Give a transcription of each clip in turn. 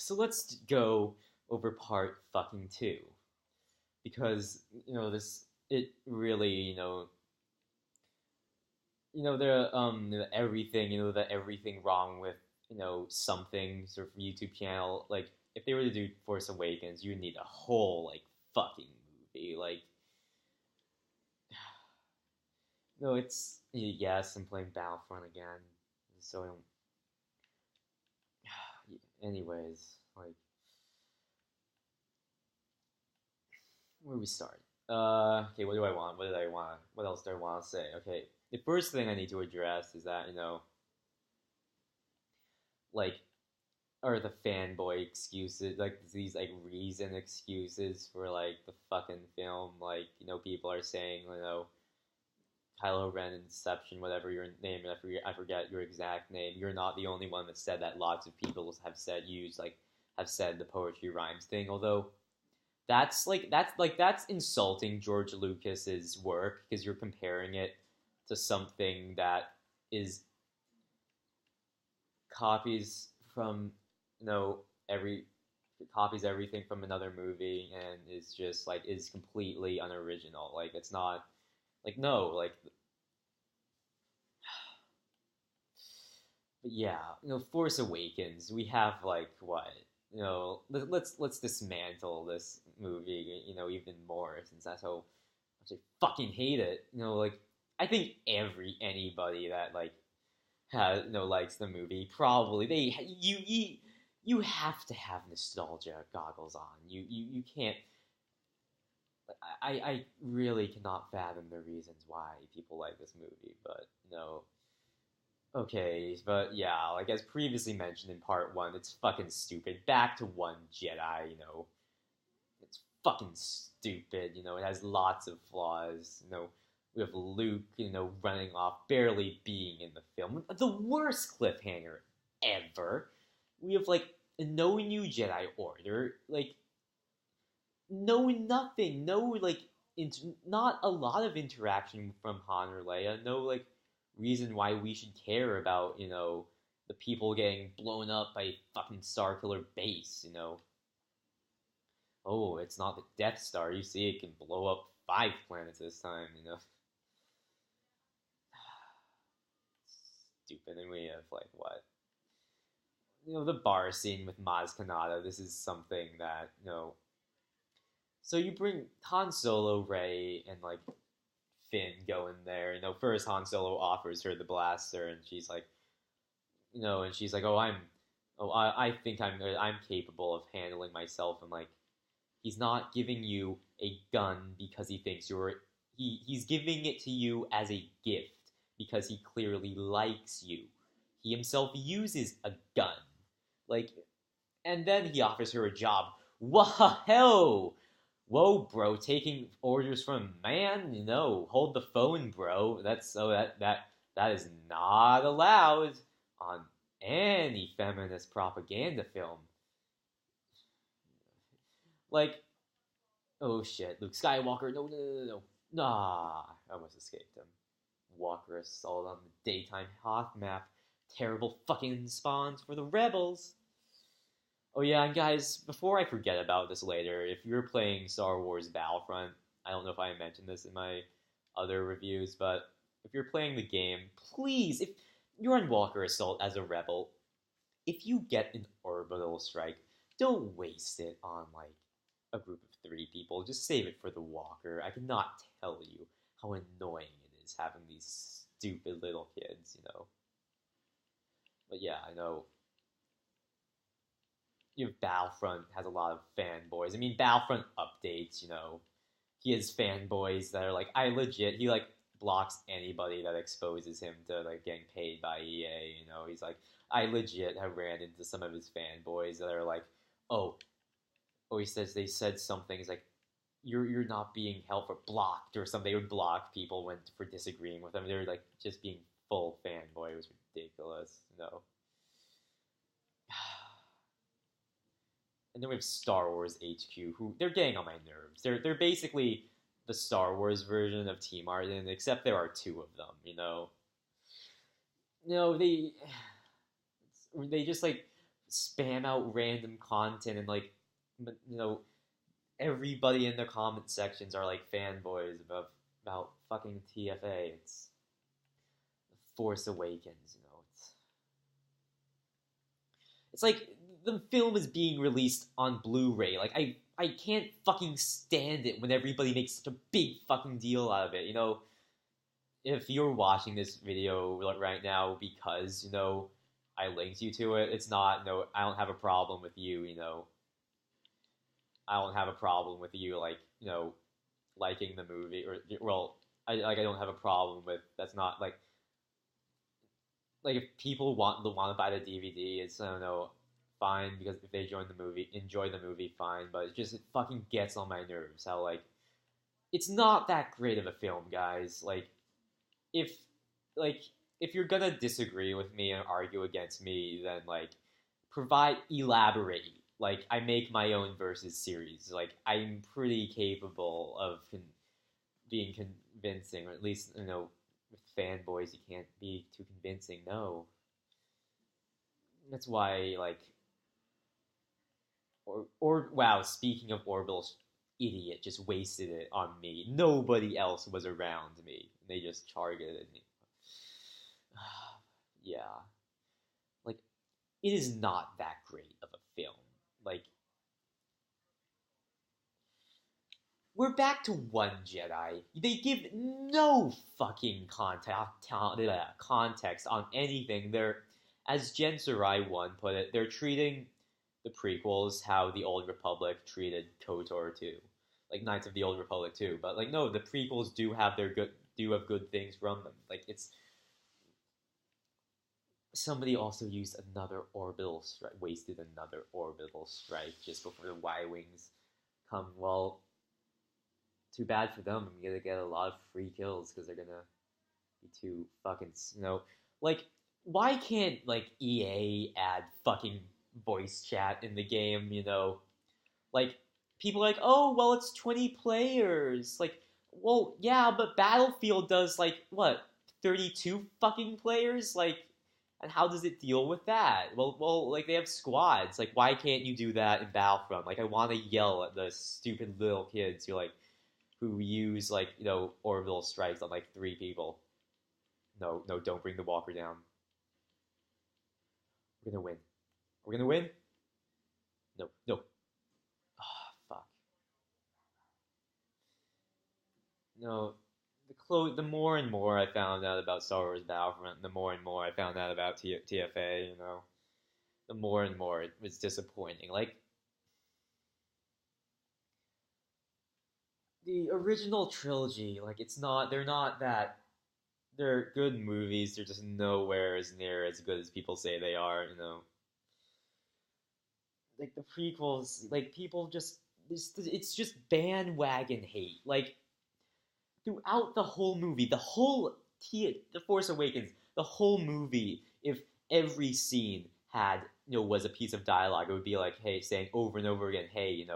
So let's go over part fucking two because it really the everything the everything wrong with something sort of YouTube channel. Like if they were to do Force Awakens, you would need a whole like fucking movie. Like no, it's yes, I'm playing Battlefront again, so I don't. Anyways, like where do we start? Okay, what do I want? What did I want? What else do I want to say? Okay, the first thing I need to address is that like are the fanboy excuses, like these like reason excuses for like the fucking film. Like people are saying Kylo Ren, Inception, whatever your name, and I forget your exact name. You're not the only one that said that. Lots of people have said the poetry rhymes thing. Although that's insulting George Lucas's work because you're comparing it to something that is copies from every copies everything from another movie and is just like is completely unoriginal. Like it's not like no like but yeah, Force Awakens. We have like what let's dismantle this movie. Even more since that's how much I fucking hate it. Like I think anybody that like has likes the movie probably you have to have nostalgia goggles on. You can't. I really cannot fathom the reasons why people like this movie, but no. Okay, but yeah, like as previously mentioned in part one, it's fucking stupid. Back to one Jedi, it's fucking stupid. It has lots of flaws. We have Luke, running off, barely being in the film. The worst cliffhanger ever. We have like no new Jedi Order, like no nothing, no like not a lot of interaction from Han or Leia, no like reason why we should care about the people getting blown up by fucking Starkiller Base. Oh, it's not the Death Star. You see, it can blow up 5 planets this time. Stupid. And we have like what? The bar scene with Maz Kanata. This is something that So you bring Han Solo, Rey, and like Finn go in there. First Han Solo offers her the blaster, and she's like, I think I'm capable of handling myself, and like, he's not giving you a gun because he thinks he's giving it to you as a gift because he clearly likes you. He himself uses a gun, like, and then he offers her a job. Whoa! Whoa, bro, taking orders from a man? Hold the phone, bro. That is not allowed on any feminist propaganda film. Like, oh shit, Luke Skywalker, no. Nah, I almost escaped him. Walker assault on the daytime Hoth map. Terrible fucking spawns for the rebels. Oh yeah, and guys, before I forget about this later, if you're playing Star Wars Battlefront, I don't know if I mentioned this in my other reviews, but if you're playing the game, please, if you're on Walker Assault as a rebel, if you get an orbital strike, don't waste it on, like, a group of 3 people. Just save it for the Walker. I cannot tell you how annoying it is having these stupid little kids. But yeah, I know Battlefront has a lot of fanboys. I mean, Battlefront updates, he has fanboys that are like, he like blocks anybody that exposes him to like getting paid by EA. He's like, I legit have ran into some of his fanboys that are like, oh, he says they said something. He's like, you're not being helpful, blocked or something. They would block people for disagreeing with them. They were like just being full fanboy. It was ridiculous. And then we have Star Wars HQ, who they're getting on my nerves. They're basically the Star Wars version of T Martin, except there are 2 of them. They just like spam out random content and like you know everybody in the comment sections are like fanboys about fucking TFA. It's Force Awakens, it's like the film is being released on Blu-ray. Like I can't fucking stand it when everybody makes such a big fucking deal out of it. If you're watching this video right now because I linked you to it, it's not. I don't have a problem with you. I don't have a problem with you liking the movie or well, I don't have a problem with that's not like if people want to buy the DVD, it's I don't know, fine because if they enjoy the movie, fine. But it fucking gets on my nerves how it's not that great of a film, guys. If like if you're gonna disagree with me and argue against me, then elaborate. I make my own versus series. I'm pretty capable of being convincing, or at least with fanboys you can't be too convincing. No, that's why or wow. Speaking of Orbital's idiot, just wasted it on me. Nobody else was around me. They just targeted me. Yeah, it is not that great of a film. We're back to One Jedi. They give no fucking context on anything. As Jen Sarai 1 put it, they're treating the prequels how the Old Republic treated KOTOR 2. Knights of the Old Republic 2. But, no, the prequels do have good things from them. It's... Somebody also used another orbital strike, wasted another orbital strike just before the Y-Wings come. Well... Too bad for them. I'm gonna get a lot of free kills because they're gonna be too fucking why can't EA add fucking voice chat in the game? People are oh well, it's 20 players. Well yeah, but Battlefield does what 32 fucking players. And how does it deal with that? Well, they have squads. Why can't you do that in Battlefront? I want to yell at the stupid little kids who use orbital strikes on 3 people. No, don't bring the walker down. We're gonna win. We're gonna win. No. Ah, fuck. No, the more and more I found out about Star Wars Battlefront, the more and more I found out about TFA. The more and more it was disappointing. The original trilogy, they're not that, they're good movies, they're just nowhere as near as good as people say they are, the prequels, people just, it's just bandwagon hate, throughout the whole movie, The Force Awakens, the whole movie, if every scene had, was a piece of dialogue, it would be hey, saying over and over again, hey,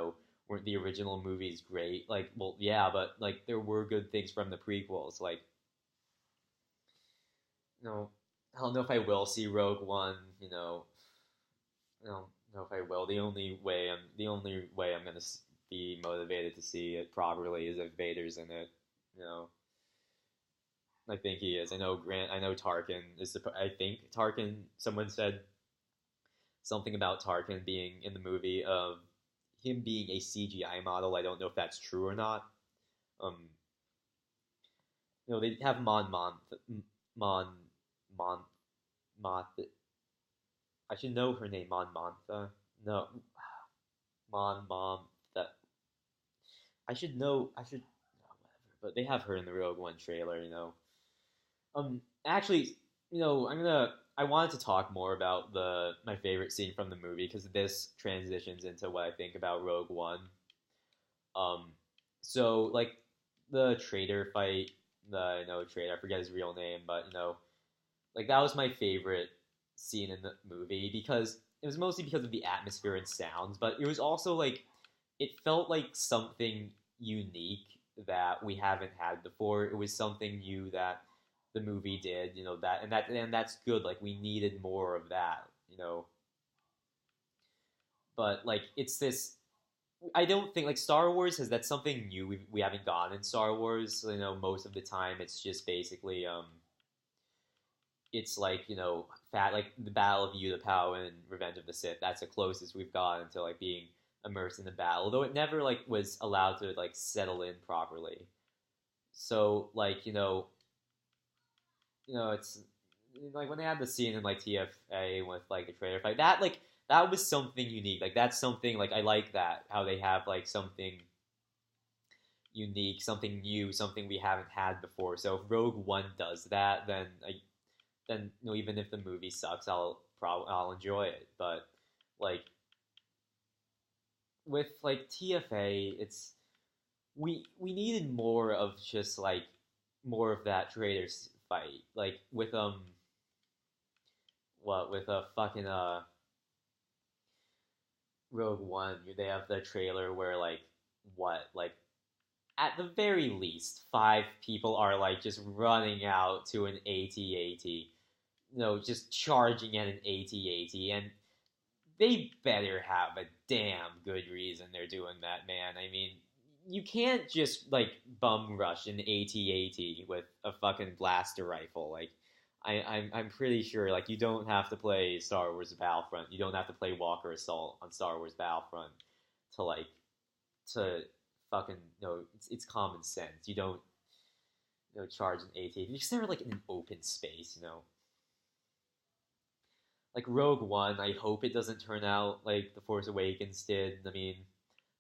weren't the original movies great? Well, yeah, but there were good things from the prequels. I don't know if I will see Rogue One. I don't know if I will. The only way I'm gonna be motivated to see it properly is if Vader's in it. I think he is. I know Tarkin is. I think Tarkin. Someone said something about Tarkin being in the movie of him being a CGI model. I don't know if that's true or not. They have Mon Moth. I should know her name, Mon Mothma. No, Mon Mom. That I should know. I should. No, whatever. But they have her in the Rogue One trailer. Actually, I wanted to talk more about my favorite scene from the movie because this transitions into what I think about Rogue One. So the traitor fight, traitor, I forget his real name, but that was my favorite scene in the movie because it was mostly because of the atmosphere and sounds, but it was also it felt like something unique that we haven't had before. It was something new that the movie did, and that's good. We needed more of that. but like it's this. I don't think like Star Wars has that's something new we haven't gotten in Star Wars. You know, most of the time it's just basically it's like fat like the Battle of Utapau and Revenge of the Sith. That's the closest we've gotten to like being immersed in the battle, although it never like was allowed to like settle in properly. So like it's like when they had the scene in like TFA with like the trailer fight that was something unique. Like that's something like I like that how they have like something unique, something new, something we haven't had before. So if Rogue One does that, then even if the movie sucks, I'll enjoy it. But like with like TFA, it's we needed more of just like more of that traders fight. Like with what with a fucking Rogue One, they have the trailer where like what like at the very least 5 people are like just running out to an AT-AT, just charging at an AT-AT, and they better have a damn good reason they're doing that, man. I mean, you can't just like bum rush an AT-AT with a fucking blaster rifle. Like, I'm pretty sure like you don't have to play Star Wars Battlefront. You don't have to play Walker Assault on Star Wars Battlefront to like to fucking it's common sense. You don't charge an AT-AT because they're like in an open space. Like Rogue One, I hope it doesn't turn out like The Force Awakens did. I mean,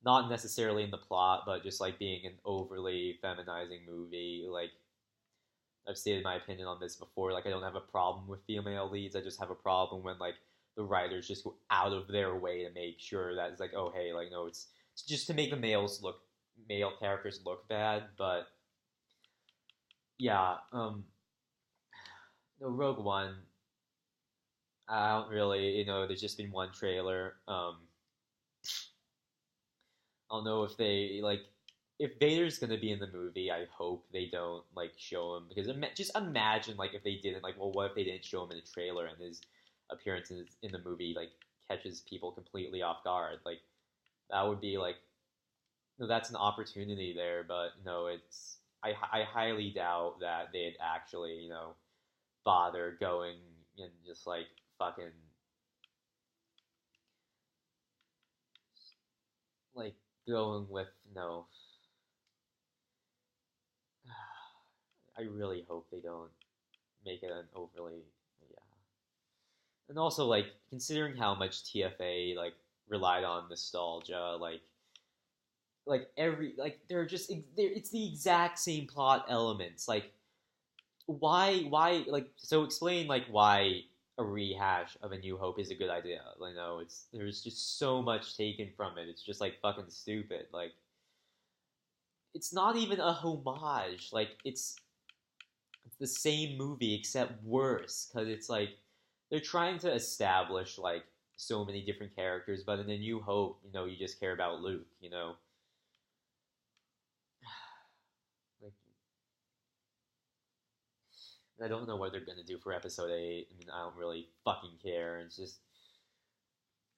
not necessarily in the plot, but just like being an overly feminizing movie. Like I've stated my opinion on this before. Like I don't have a problem with female leads. I just have a problem when like the writers just go out of their way to make sure that it's like, oh hey, like no, it's just to make the male characters look bad. But yeah, no Rogue One. I don't really, there's just been one trailer. I don't know if they like if Vader's gonna be in the movie. I hope they don't like show him because just imagine like if they didn't like. Well, what if they didn't show him in the trailer and his appearance in the movie like catches people completely off guard? Like that would be like that's an opportunity there, but it's I highly doubt that they'd actually bother going and just like fucking like going with I really hope they don't make it an overly yeah. And also like considering how much TFA like relied on nostalgia, like every like they're just it's the exact same plot elements. Like why like so explain like why a rehash of A New Hope is a good idea. It's there's just so much taken from it. It's just like fucking stupid. Like it's not even a homage. Like it's the same movie except worse because it's like they're trying to establish like so many different characters, but in A New Hope, you just care about Luke. Like I don't know what they're gonna do for episode 8. I mean, I don't really fucking care. It's just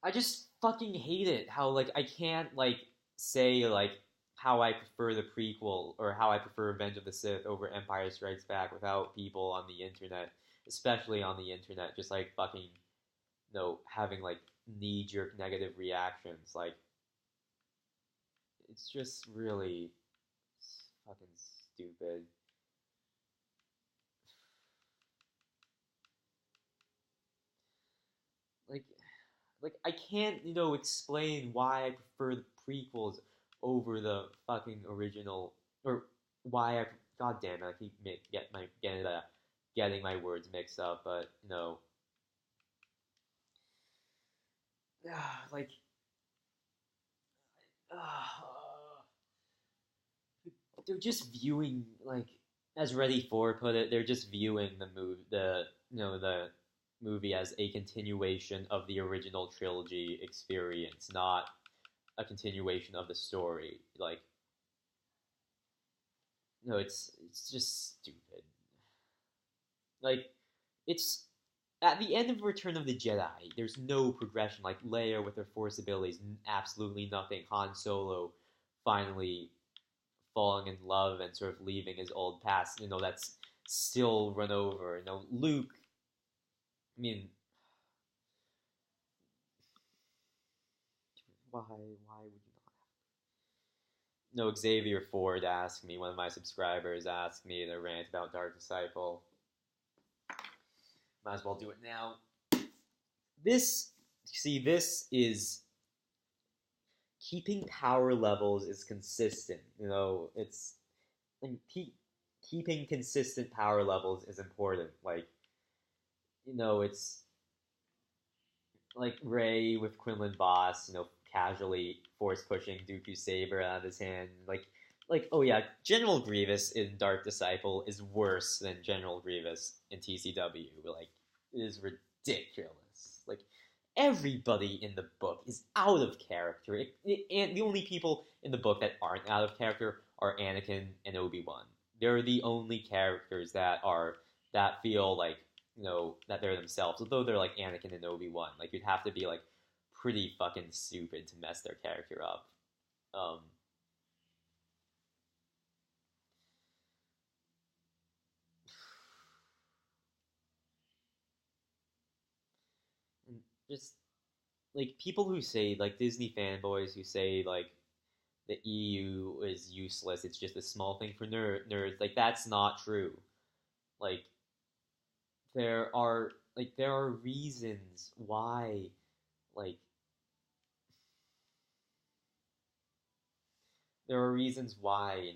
I just fucking hate it how like I can't like say like how I prefer the prequel or how I prefer Revenge of the Sith over Empire Strikes Back without people on the internet, especially on the internet, just like fucking having like knee jerk negative reactions. Like it's just really fucking stupid. Like I can't explain why I prefer the prequels over the fucking original or why I god damn it I keep getting my words mixed up, but like uh, they're just viewing like as Ready For put it, they're just viewing the movie as a continuation of the original trilogy experience, not a continuation of the story. Like it's just stupid. Like it's at the end of Return of the Jedi, there's no progression. Like Leia with her Force abilities, absolutely nothing. Han Solo finally falling in love and sort of leaving his old past. That's still run over. Luke. I mean, why would you not? No, Xavier Ford asked me. One of my subscribers asked me to rant about Dark Disciple. Might as well do it now. This is keeping power levels is consistent. It's keeping consistent power levels is important. It's like Rey with Quinlan Voss, casually force pushing Dooku Saber out of his hand. Oh yeah, General Grievous in Dark Disciple is worse than General Grievous in TCW. It is ridiculous. Everybody in the book is out of character. And the only people in the book that aren't out of character are Anakin and Obi-Wan. They're the only characters that feel that they're themselves. Although they're like Anakin and Obi-Wan. You'd have to be pretty fucking stupid to mess their character up. Just people who say Disney fanboys who say the EU is useless. It's just a small thing for nerds. That's not true. Like there are reasons why there are reasons why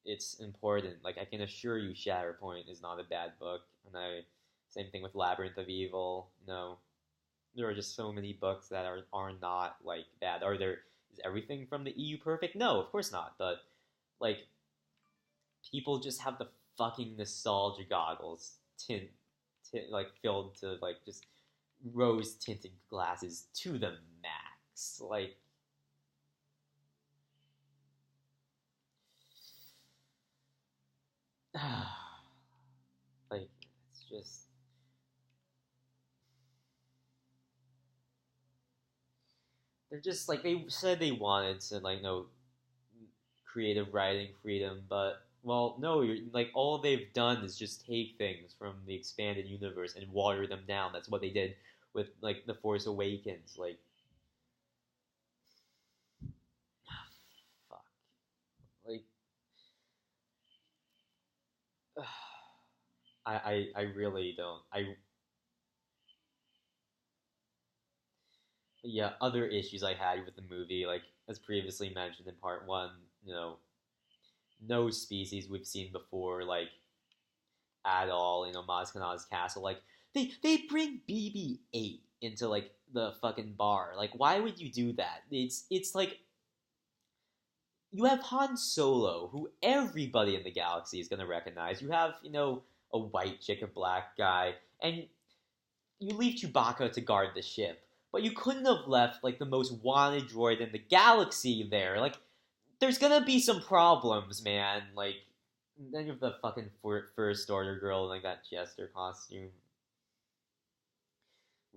it's important. I can assure you, Shatterpoint is not a bad book, and same thing with Labyrinth of Evil. There are just so many books that are not bad. Is everything from the EU perfect? No, of course not. But people just have the fucking nostalgia goggles filled to just rose tinted glasses to the max. It's just. They're just they said they wanted to creative writing freedom, but well, no, all they've done is just take things from the expanded universe and water them down. That's what they did with the Force Awakens. Fuck, like I really don't. Yeah, other issues I had with the movie, as previously mentioned in part one, no species we've seen before, at all. Maz Kanata's castle. They bring BB-8 into the fucking bar. Why would you do that? It's you have Han Solo, who everybody in the galaxy is gonna recognize. You have a white chick, a black guy, and you leave Chewbacca to guard the ship. But you couldn't have left the most wanted droid in the galaxy there. There's gonna be some problems, man. Then you have the fucking first order girl in that jester costume.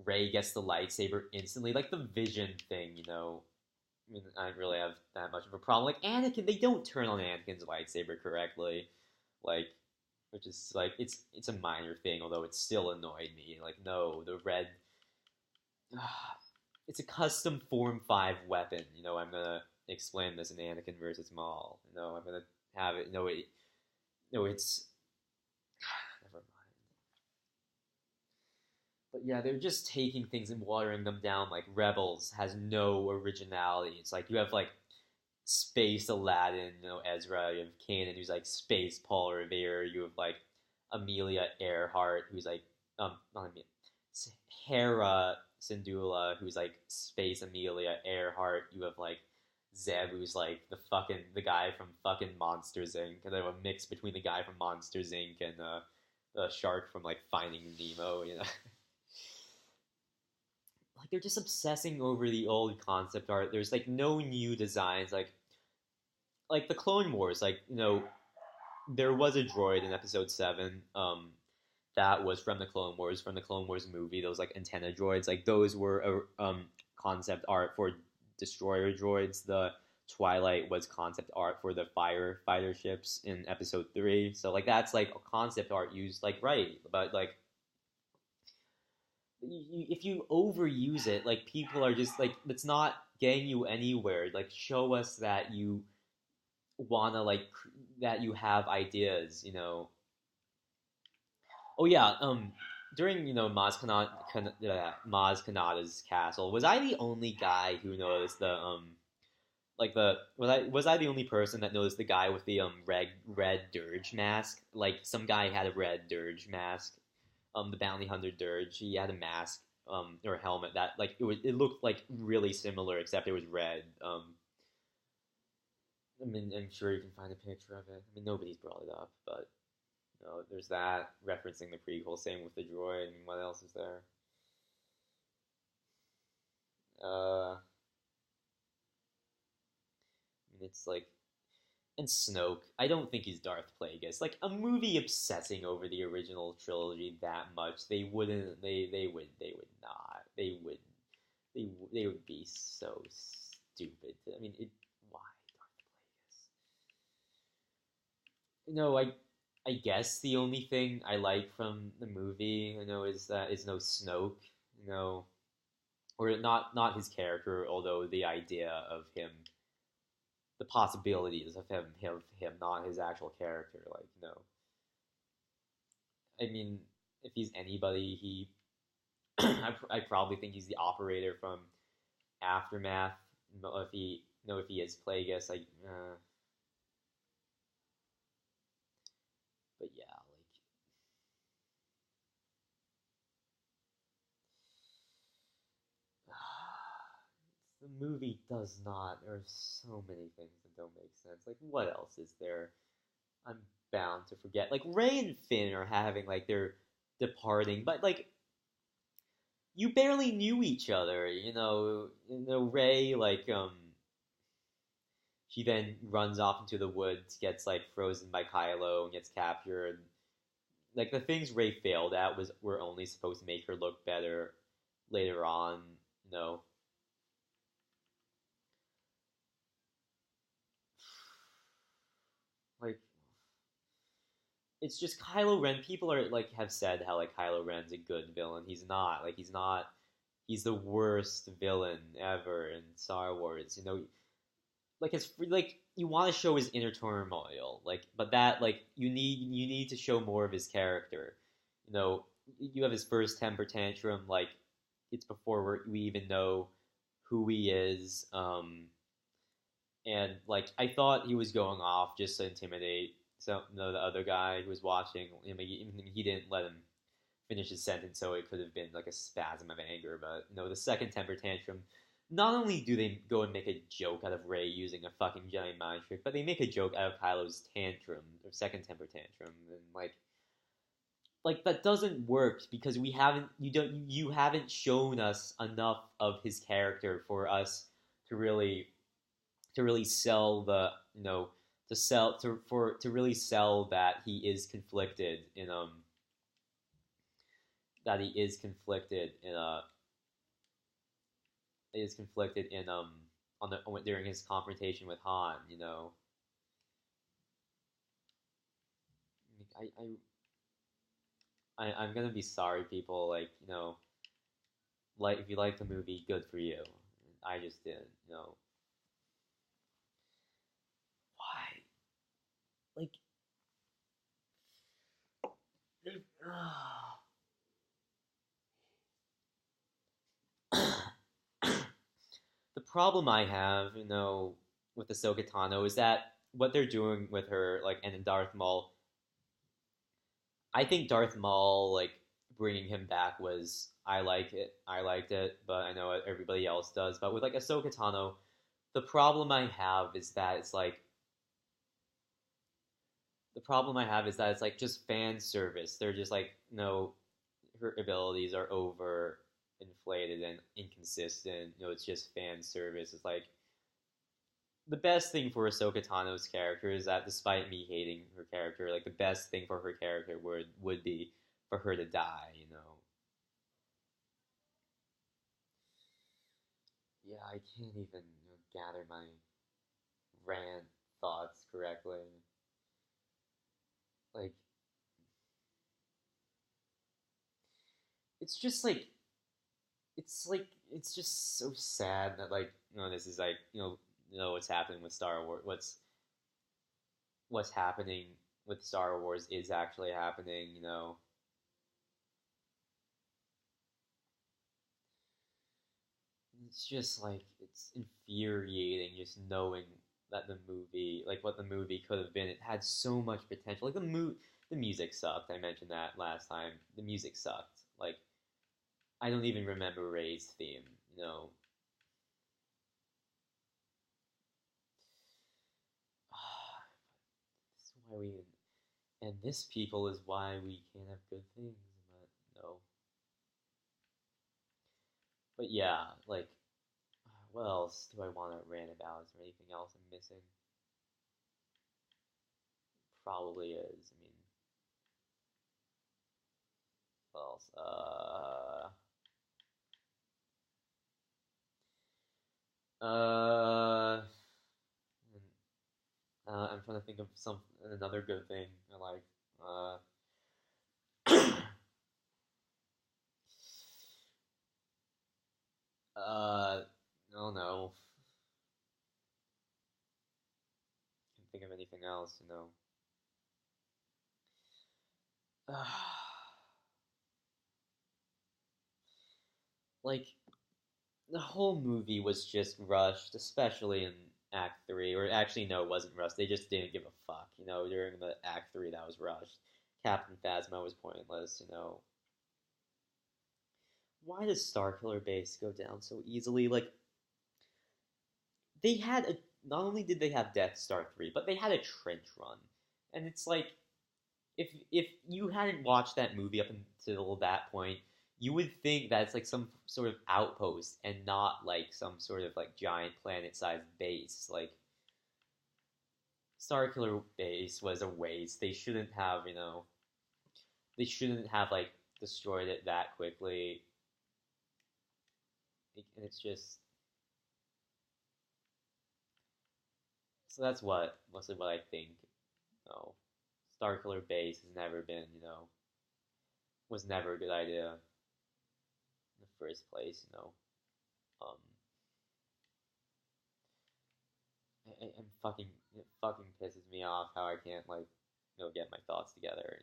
Rey gets the lightsaber instantly, the Vision thing. I mean, I don't really have that much of a problem. Anakin, they don't turn on Anakin's lightsaber correctly, which is it's a minor thing, although it still annoyed me. No, the red. It's a custom Form 5 weapon. I'm gonna explain this in Anakin versus Maul. I'm gonna have it. It's never mind. But yeah, they're just taking things and watering them down. Rebels has no originality. It's you have Space Aladdin, Ezra. You have Kanan, who's Space Paul Revere. You have Amelia Earhart, who's not Amelia, Hera Syndulla, who's Space Amelia Earhart. You have Zeb, who's the guy from fucking Monsters Inc. And they have a mix between the guy from Monsters Inc. and the shark from Finding Nemo. They're just obsessing over the old concept art. There's no new designs. The Clone Wars. There was a droid in Episode 7. that was from the Clone Wars, movie. Those like antenna droids, like those were concept art for destroyer droids. The Twilight was concept art for the firefighter ships in Episode 3. So like that's like a concept art used like right, but like if you overuse it, like people are just like it's not getting you anywhere. Like show us that you wanna like that you have ideas, you know. Oh yeah, during Maz Kanata's castle, was I the only guy who noticed the like the was I the only person that noticed the guy with the red dirge mask? Like some guy had a red dirge mask. The bounty hunter dirge, he had a mask or a helmet that like it looked like really similar except it was red. I mean, I'm sure you can find a picture of it. I mean, nobody's brought it up, but you know, there's that referencing the prequel. Same with the droid. I mean, what else is there? I mean, it's like and Snoke. I don't think he's Darth Plagueis. Like a movie obsessing over the original trilogy that much, they wouldn't. They would not. They would be so stupid. I mean, why Darth Plagueis? No, I guess the only thing I like from the movie, you know, is that is no Snoke, you know, or not his character, although the idea of him, the possibilities of him, not his actual character, like you know, I mean, if he's anybody, he, I probably think he's the operator from Aftermath. If he, you know, if he is Plagueis, like, but yeah, like the movie does not. There are so many things that don't make sense. Like, what else is there? I'm bound to forget. Like Ray and Finn are having like their departing, but like you barely knew each other. Ray like she then runs off into the woods, gets like frozen by Kylo, and gets captured. Like the things Ray failed at were only supposed to make her look better later on. You know, like it's just Kylo Ren. People are like have said how like Kylo Ren's a good villain. He's not. Like he's not. He's the worst villain ever in Star Wars. You know, like it's like you want to show his inner turmoil. Like, but that like you need to show more of his character. You know, you have his first temper tantrum. Like it's before we even know who he is. And like I thought he was going off just to intimidate the other guy who was watching. I mean, he didn't let him finish his sentence, so it could have been like a spasm of anger. But the second temper tantrum. Not only do they go and make a joke out of Rey using a fucking giant mind trick, but they make a joke out of Kylo's tantrum or second temper tantrum, and like that doesn't work because you haven't shown us enough of his character for us to really sell the to really sell that he is conflicted in that he is conflicted in on the during his confrontation with Han. I'm gonna be sorry, people. Like if you like the movie, good for you. I just didn't. Why? Like, the problem I have, with Ahsoka Tano is that what they're doing with her, like, and Darth Maul. I think Darth Maul, like, bringing him back was I like it. I liked it, but I know everybody else does. But with like Ahsoka Tano, the problem I have is that it's like just fan service. They're just like, no, her abilities are over inflated and inconsistent. It's just fan service. It's like the best thing for Ahsoka Tano's character is that despite me hating her character, like the best thing for her character would be for her to die, you know. Yeah, I can't even gather my rant thoughts correctly. Like, it's just like it's just so sad that like this is like what's happening with Star Wars. What's happening with Star Wars is actually happening. It's just like it's infuriating just knowing that the movie, like what the movie could have been, it had so much potential. Like the music sucked. I mentioned that last time. The music sucked. Like I don't even remember Ray's theme. This is why we and this people is why we can't have good things. But no. But yeah, like what else do I want to rant about? Is there anything else I'm missing? Probably is. I mean, what else? Uh, I'm trying to think of another good thing I like. I don't know. Can't think of anything else. Like the whole movie was just rushed, especially in Act Three. Or actually, no, it wasn't rushed. They just didn't give a fuck. During the Act Three, that was rushed. Captain Phasma was pointless. Why does Starkiller Base go down so easily? Like they had a. Not only did they have Death Star 3, but they had a trench run, and it's like if you hadn't watched that movie up until that point, you would think that it's like some sort of outpost and not like some sort of like giant planet-sized base. Like Starkiller Base was a waste. They shouldn't have like destroyed it that quickly. And it's just so that's mostly what I think. You know, Starkiller Base has never been, was never a good idea in the first place. Um, and fucking it fucking pisses me off how I can't like get my thoughts together.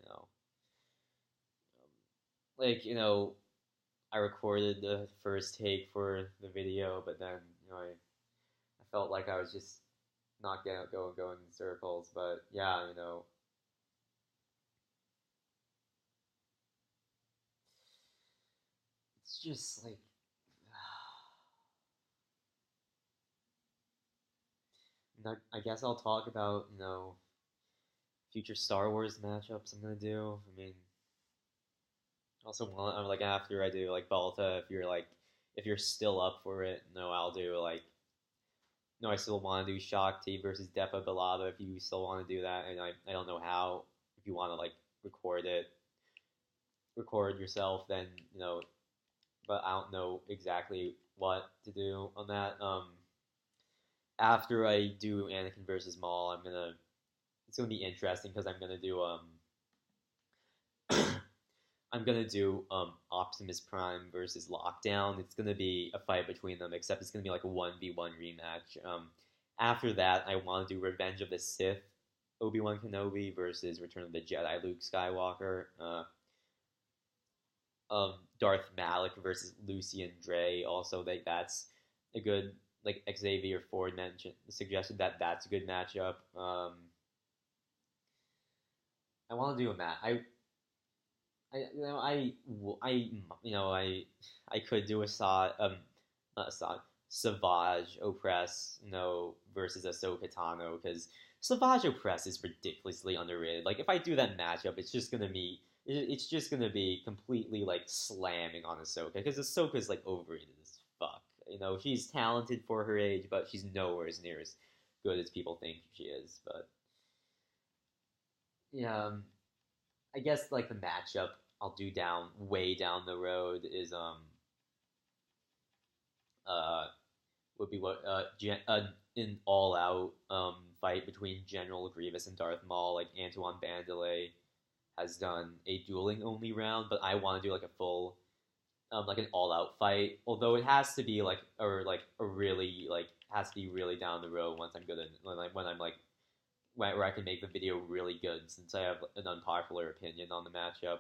Like I recorded the first take for the video, but then I felt like I was just not going in circles. But yeah. It's just like I guess I'll talk about future Star Wars matchups I'm gonna do. I mean, also want I'm like after I do like Balta, if you're still up for it, no, I'll do like no, I still want to do Shakti versus Depa Bilaba if you still want to do that, and I don't know how if you want to like record it, record yourself, then but I don't know exactly what to do on that. After I do Anakin versus Maul, it's gonna be interesting because I'm gonna do Optimus Prime versus Lockdown. It's gonna be a fight between them, except it's gonna be like a 1v1 rematch. After that, I want to do Revenge of the Sith, Obi-Wan Kenobi versus Return of the Jedi, Luke Skywalker. Darth Malik versus Lucian Dre. Also, like that's a good like Xavier Ford mentioned suggested that that's a good matchup. I want to do a match. I could do a not Assad, Savage Opress, versus Ahsoka Tano because Savage Opress is ridiculously underrated. Like if I do that matchup, it's just gonna be completely like slamming on Ahsoka because Ahsoka's like overrated as fuck. She's talented for her age, but she's nowhere near as good as people think she is. But yeah, I guess like the matchup I'll do way down the road is uh would be what an all out fight between General Grievous and Darth Maul. Like Antoine Bandelet has done a dueling only round, but I want to do like a full like an all out fight. Although it has to be like or like a really like has to be really down the road once I'm good at when I'm like where I can make the video really good since I have an unpopular opinion on the matchup.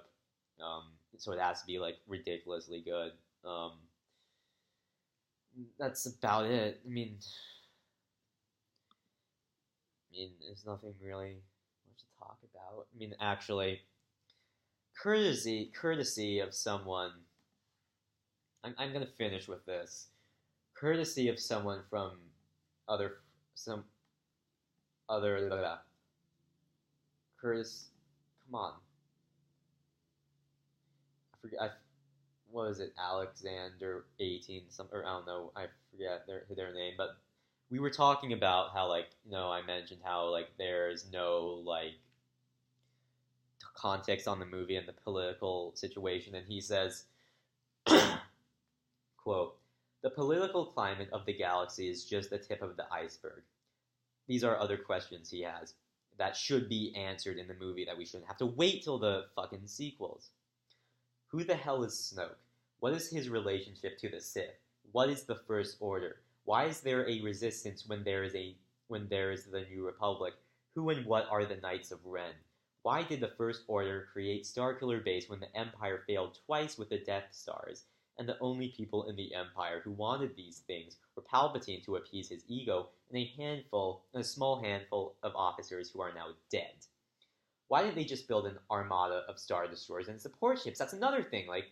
Um, so it has to be like ridiculously good. That's about it. There's nothing really much to talk about. I mean, actually, courtesy of someone. I'm gonna finish with this. Courtesy of someone from some other Curtis. Come on, I forget. What was it? Alexander 18 some or I don't know. I forget their name, but we were talking about how like I mentioned how like there's no like context on the movie and the political situation, and he says, quote, "The political climate of the galaxy is just the tip of the iceberg. These are other questions he has that should be answered in the movie that we shouldn't have to wait till the fucking sequels. Who the hell is Snoke? What is his relationship to the Sith? What is the First Order? Why is there a resistance when there is the New Republic? Who and what are the Knights of Ren? Why did the First Order create Starkiller Base when the Empire failed twice with the Death Stars? And the only people in the Empire who wanted these things were Palpatine to appease his ego, and a small handful of officers who are now dead. Why didn't they just build an armada of Star Destroyers and support ships? That's another thing, like,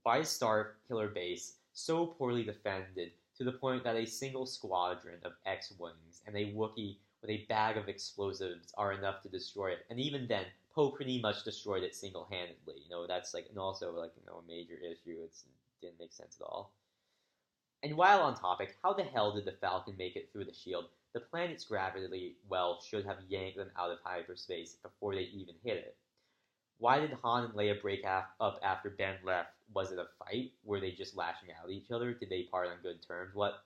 why is Starkiller Base so poorly defended to the point that a single squadron of X-Wings and a Wookiee with a bag of explosives are enough to destroy it? And even then, Poe pretty much destroyed it single-handedly. That's like, and also like, a major issue. It didn't make sense at all. And while on topic, how the hell did the Falcon make it through the shield? The planet's gravity well should have yanked them out of hyperspace before they even hit it. Why did Han and Leia break up after Ben left? Was it a fight? Were they just lashing out at each other? Did they part on good terms? What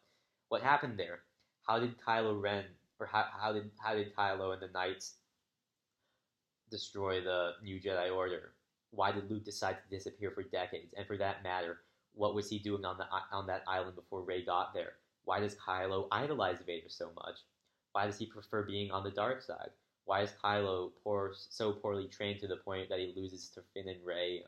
happened there? How did Kylo Ren, or how did Kylo and the Knights destroy the New Jedi Order? Why did Luke decide to disappear for decades? And for that matter, what was he doing on that island before Rey got there? Why does Kylo idolize Vader so much? Why does he prefer being on the dark side? Why is Kylo so poorly trained to the point that he loses to Finn and Rey?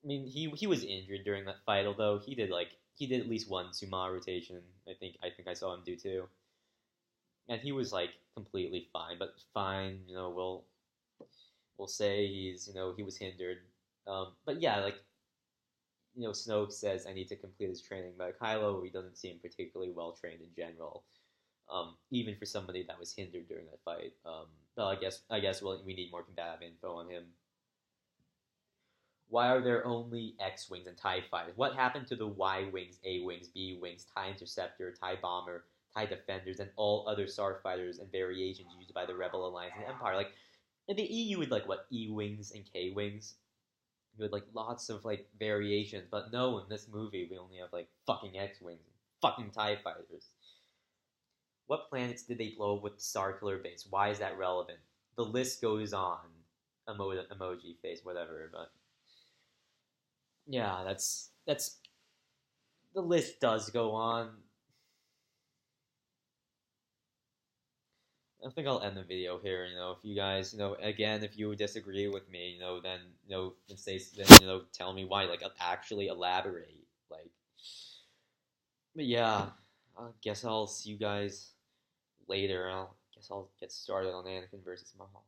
He was injured during that fight, although he did at least one Suma rotation. I think I saw him do two, and he was like completely fine. But fine, we'll say he was hindered. But yeah, like Snoke says I need to complete his training, but Kylo, he doesn't seem particularly well trained in general. Even for somebody that was hindered during that fight. But I guess we need more combative info on him. Why are there only X-Wings and TIE Fighters? What happened to the Y-Wings, A-Wings, B-Wings, TIE Interceptor, TIE Bomber, TIE Defenders, and all other Starfighters and variations used by the Rebel Alliance and Empire? Like, in the EU, with like, what, E-Wings and K-Wings? You had, like, lots of, like, variations. But no, in this movie, we only have, like, fucking X-Wings and fucking TIE Fighters. What planets did they blow up with Starkiller Base? Why is that relevant? The list goes on. Emoji face, whatever, but yeah, that's the list does go on. I think I'll end the video here. If you guys, again, if you disagree with me, then tell me why. Like, actually elaborate. Like, but yeah, I guess I'll see you guys later. I guess I'll get started on Anakin versus Mahal.